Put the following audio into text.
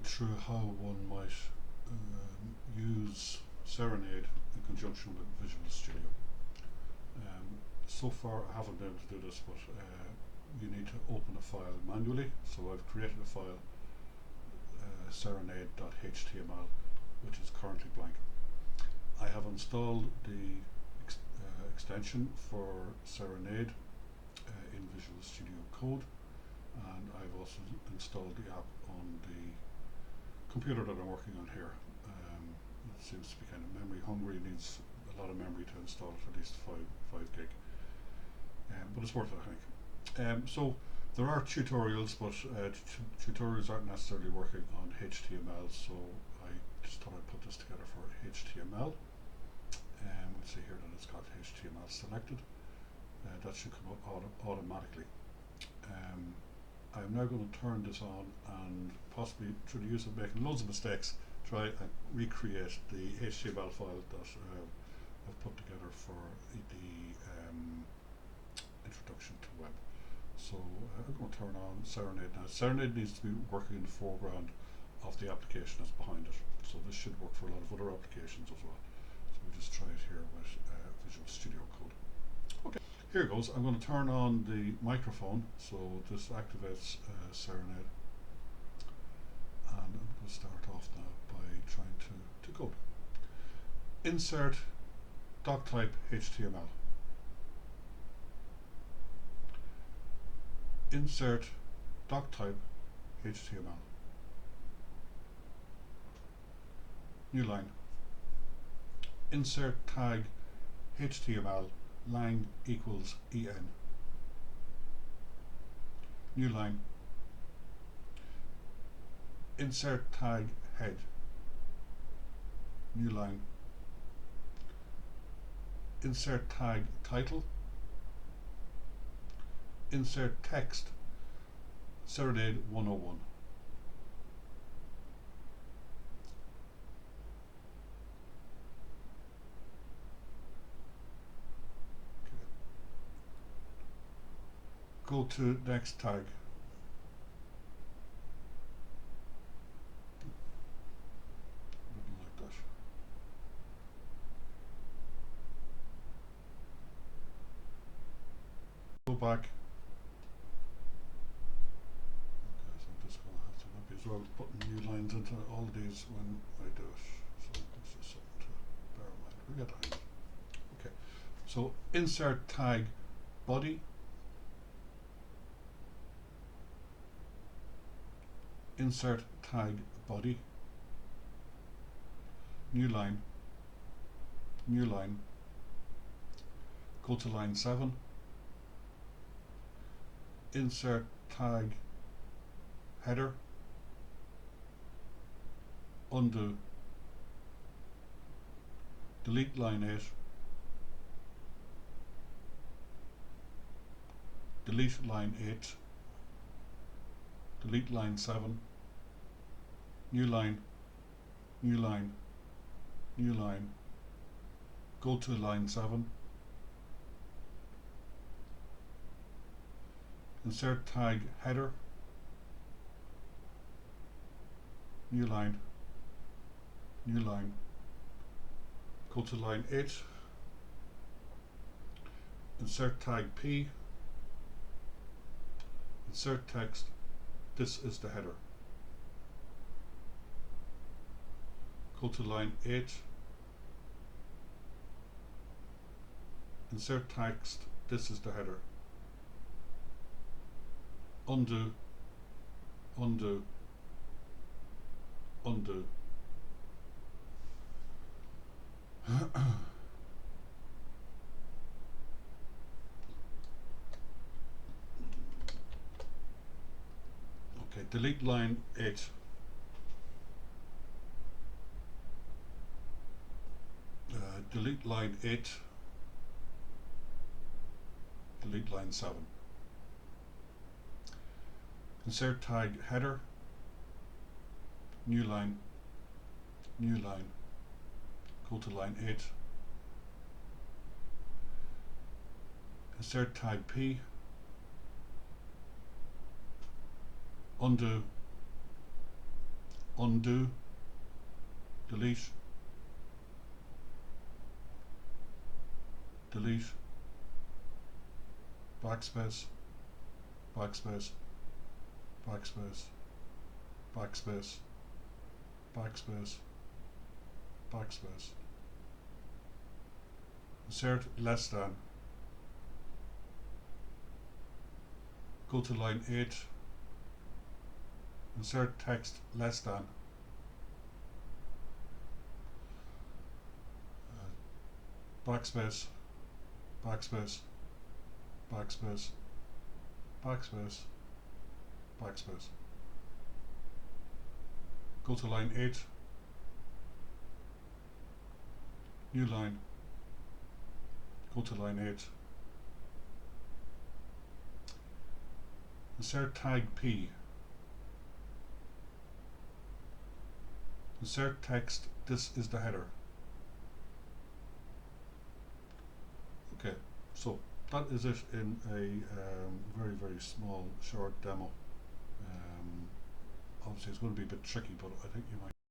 through how one might use Serenade in conjunction with Visual Studio. So far I haven't been able to do this, but you need to open a file manually. So I've created a file, serenade.html, which is currently blank. I have installed the extension for Serenade in Visual Studio Code, and I've also installed the app on the computer that I'm working on here. It seems to be kind of memory hungry, needs a lot of memory to install it, at least 5 gig, but it's worth it, I think. So there are tutorials, but tutorials aren't necessarily working on HTML, so I just thought I'd put this together for HTML. We'll see here that it's got HTML selected. That should come up automatically. I'm now going to turn this on and possibly, through the use of making loads of mistakes, try and recreate the HTML file that I've put together for the introduction to web. So I'm going to turn on Serenade now. Serenade needs to be working in the foreground of the application that's behind it. So this should work for a lot of other applications as well. So we just try it here with Visual Studio Code. Okay, here it goes. I'm going to turn on the microphone, so this activates Serenade. And I'm going to start off now by trying to code. Insert doctype HTML. Insert doctype HTML. New line. Insert tag HTML lang equals en. New line. Insert tag head. New line. Insert tag title. Insert text Serenade 101. Okay. Go to next tag. Like that. Go back. As well, putting new lines into all of these when I do it. So this is something to bear in mind. We get the hang of it. Okay. So insert tag body. Insert tag body. New line. New line. Go to line 7. Insert tag header. Undo. Delete line 8. Delete line 8. Delete line 7. New line. New line. New line. Go to line 7. Insert tag header. New line. New line. Go to line 8. Insert tag P. Insert text. This is the header. Go to line 8. Insert text. This is the header. Undo. Undo. Undo. Okay, delete line 8. Delete line 8. Delete line 7. Insert tag header. New line. New line. Go to line 8. Insert tag P. Undo. undo, delete, delete, backspace, backspace, backspace, backspace, backspace, backspace. Insert less than. Go to line 8. Insert text less than. Backspace, backspace, backspace, backspace, backspace. Go to line 8. New line. Go to line 8. Insert tag P. Insert text, this is the header. Okay, so that is it in a very, very small, short demo. Obviously it's going to be a bit tricky, but I think you might